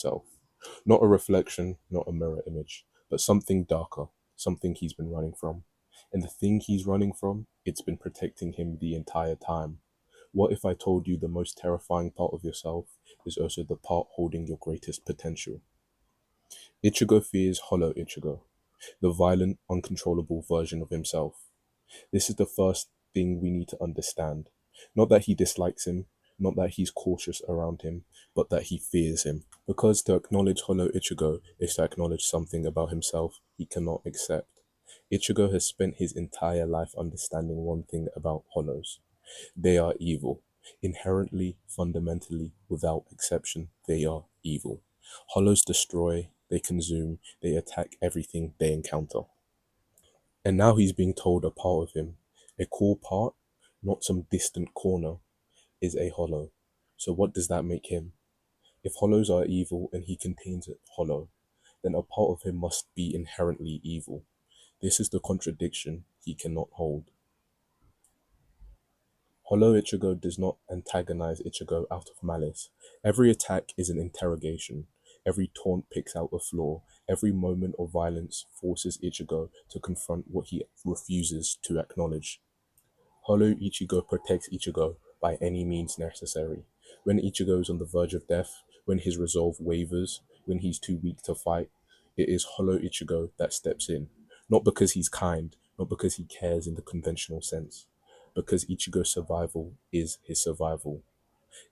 himself. Not a reflection, not a mirror image, but something darker, something he's been running from. And the thing he's running from, it's been protecting him the entire time. What if I told you the most terrifying part of yourself is also the part holding your greatest potential? Ichigo fears Hollow Ichigo, the violent, uncontrollable version of himself. This is the first thing we need to understand. Not that he dislikes him, not that he's cautious around him, but that he fears him. Because to acknowledge Hollow Ichigo is to acknowledge something about himself he cannot accept. Ichigo has spent his entire life understanding one thing about Hollows. They are evil. Inherently, fundamentally, without exception, they are evil. Hollows destroy, they consume, they attack everything they encounter. And now he's being told a part of him, a core part, not some distant corner, is a hollow. So what does that make him? If hollows are evil and he contains a hollow, then a part of him must be inherently evil. This is the contradiction he cannot hold. Hollow Ichigo does not antagonize Ichigo out of malice. Every attack is an interrogation. Every taunt picks out a flaw. Every moment of violence forces Ichigo to confront what he refuses to acknowledge. Hollow Ichigo protects Ichigo by any means necessary. When Ichigo is on the verge of death, when his resolve wavers, when he's too weak to fight, it is Hollow Ichigo that steps in. Not because he's kind, not because he cares in the conventional sense, because Ichigo's survival is his survival.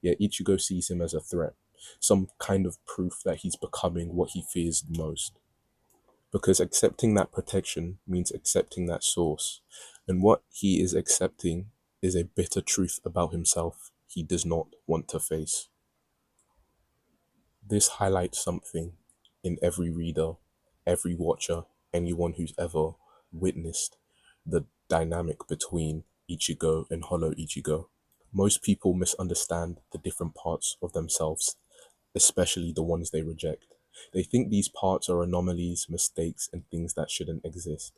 Yet Ichigo sees him as a threat, some kind of proof that he's becoming what he fears most. Because accepting that protection means accepting that source. And what he is accepting is a bitter truth about himself he does not want to face. This highlights something in every reader, every watcher, anyone who's ever witnessed the dynamic between Ichigo and Hollow Ichigo. Most people misunderstand the different parts of themselves, especially the ones they reject. They think these parts are anomalies, mistakes, and things that shouldn't exist.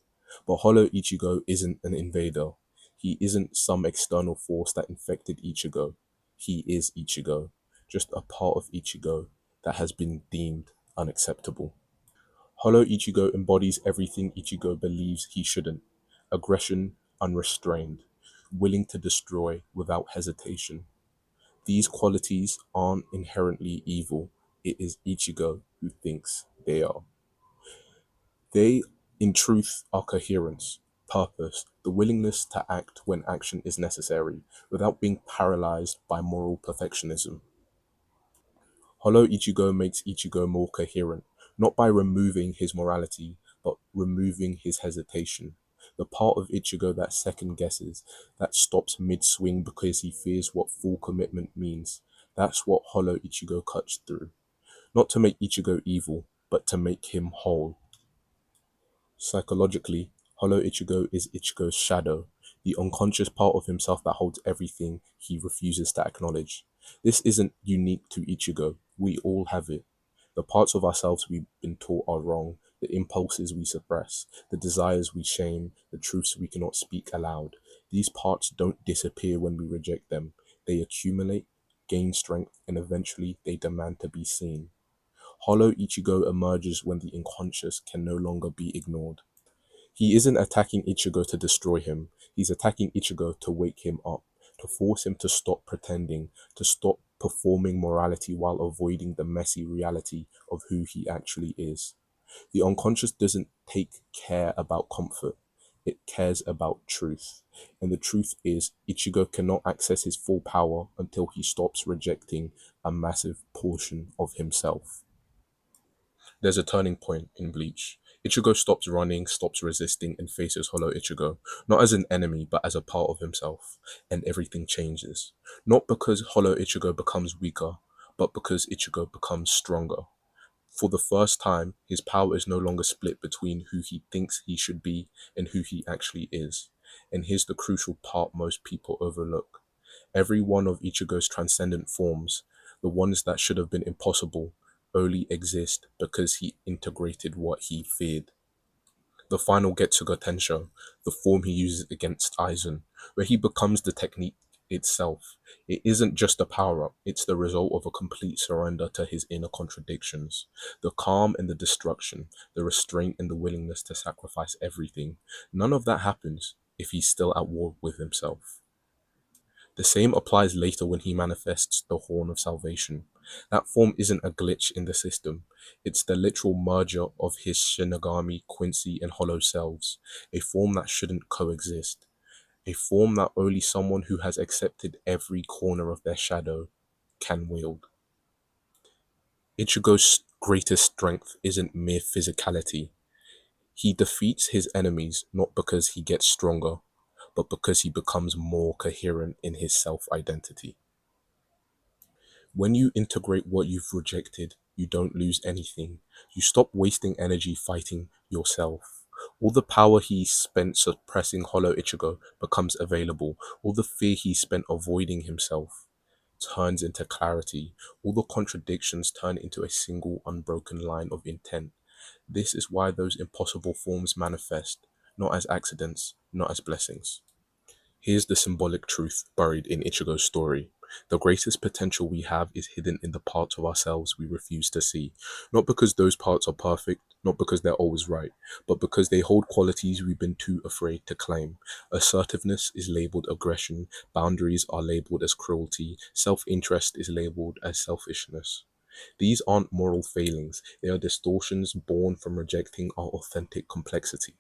But Hollow Ichigo isn't an invader. He isn't some external force that infected Ichigo. He is Ichigo, just a part of Ichigo that has been deemed unacceptable. Hollow Ichigo embodies everything Ichigo believes he shouldn't: aggression unrestrained, willing to destroy without hesitation. These qualities aren't inherently evil. It is Ichigo who thinks they are. They, in truth, are coherence, purpose, the willingness to act when action is necessary, without being paralyzed by moral perfectionism. Hollow Ichigo makes Ichigo more coherent, not by removing his morality, but removing his hesitation. The part of Ichigo that second guesses, that stops mid-swing because he fears what full commitment means. That's what Hollow Ichigo cuts through. Not to make Ichigo evil, but to make him whole. Psychologically, Hollow Ichigo is Ichigo's shadow, the unconscious part of himself that holds everything he refuses to acknowledge. This isn't unique to Ichigo, we all have it. The parts of ourselves we've been taught are wrong, the impulses we suppress, the desires we shame, the truths we cannot speak aloud. These parts don't disappear when we reject them. They accumulate, gain strength, and eventually they demand to be seen. Hollow Ichigo emerges when the unconscious can no longer be ignored. He isn't attacking Ichigo to destroy him, he's attacking Ichigo to wake him up, to force him to stop pretending, to stop performing morality while avoiding the messy reality of who he actually is. The unconscious doesn't take care about comfort, it cares about truth. And the truth is, Ichigo cannot access his full power until he stops rejecting a massive portion of himself. There's a turning point in Bleach. Ichigo stops running, stops resisting, and faces Hollow Ichigo, not as an enemy, but as a part of himself. And everything changes. Not because Hollow Ichigo becomes weaker, but because Ichigo becomes stronger. For the first time, his power is no longer split between who he thinks he should be and who he actually is. And here's the crucial part most people overlook. Every one of Ichigo's transcendent forms, the ones that should have been impossible, only exist because he integrated what he feared. The final Getsuga Tensho, the form he uses against Aizen, where he becomes the technique itself. It isn't just a power up, it's the result of a complete surrender to his inner contradictions. The calm and the destruction, the restraint and the willingness to sacrifice everything. None of that happens if he's still at war with himself. The same applies later when he manifests the Horn of Salvation. That form isn't a glitch in the system, it's the literal merger of his Shinigami, Quincy, and Hollow selves, a form that shouldn't coexist, a form that only someone who has accepted every corner of their shadow can wield. Ichigo's greatest strength isn't mere physicality. He defeats his enemies not because he gets stronger, but because he becomes more coherent in his self-identity. When you integrate what you've rejected, you don't lose anything. You stop wasting energy fighting yourself. All the power he spent suppressing Hollow Ichigo becomes available. All the fear he spent avoiding himself turns into clarity. All the contradictions turn into a single unbroken line of intent. This is why those impossible forms manifest, not as accidents, not as blessings. Here's the symbolic truth buried in Ichigo's story. The greatest potential we have is hidden in the parts of ourselves we refuse to see. Not because those parts are perfect, not because they're always right, but because they hold qualities we've been too afraid to claim. Assertiveness is labeled aggression, boundaries are labeled as cruelty, self-interest is labeled as selfishness. These aren't moral failings, they are distortions born from rejecting our authentic complexity.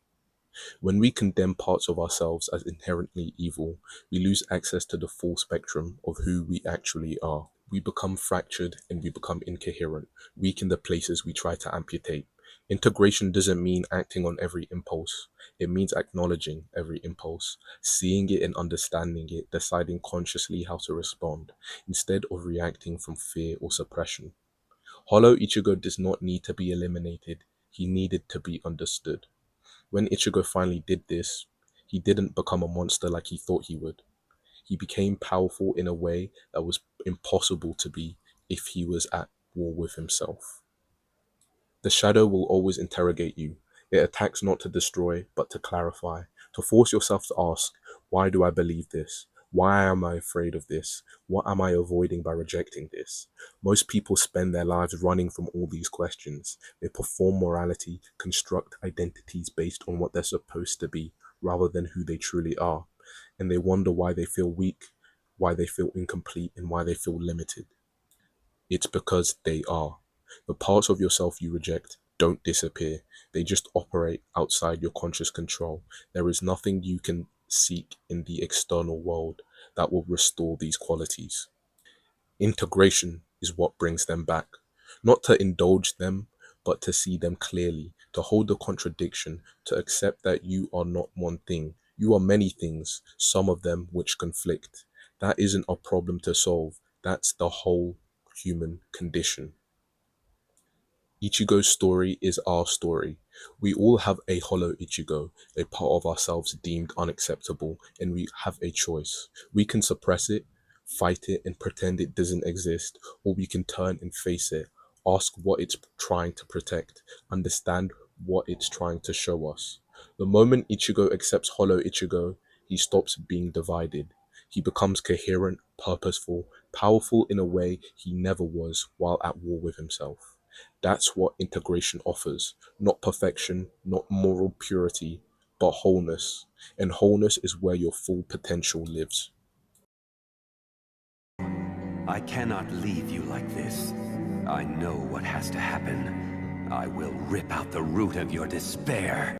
When we condemn parts of ourselves as inherently evil, we lose access to the full spectrum of who we actually are. We become fractured and we become incoherent, weak in the places we try to amputate. Integration doesn't mean acting on every impulse. It means acknowledging every impulse, seeing it and understanding it, deciding consciously how to respond, instead of reacting from fear or suppression. Hollow Ichigo does not need to be eliminated. He needed to be understood. When Ichigo finally did this, he didn't become a monster like he thought he would. He became powerful in a way that was impossible to be if he was at war with himself. The shadow will always interrogate you. It attacks not to destroy, but to clarify, to force yourself to ask, why do I believe this? Why am I afraid of this? What am I avoiding by rejecting this? Most people spend their lives running from all these questions. They perform morality, construct identities based on what they're supposed to be, rather than who they truly are. And they wonder why they feel weak, why they feel incomplete, and why they feel limited. It's because they are. The parts of yourself you reject don't disappear. They just operate outside your conscious control. There is nothing you can seek in the external world that will restore these qualities. Integration is what brings them back. Not to indulge them, but to see them clearly, to hold the contradiction, to accept that you are not one thing. You are many things, some of them which conflict. That isn't a problem to solve. That's the whole human condition. Ichigo's story is our story. We all have a hollow Ichigo, a part of ourselves deemed unacceptable, and we have a choice. We can suppress it, fight it, and pretend it doesn't exist, or we can turn and face it, ask what it's trying to protect, understand what it's trying to show us. The moment Ichigo accepts hollow Ichigo, he stops being divided. He becomes coherent, purposeful, powerful in a way he never was while at war with himself. That's what integration offers. Not perfection, not moral purity, but wholeness. And wholeness is where your full potential lives. I cannot leave you like this. I know what has to happen. I will rip out the root of your despair.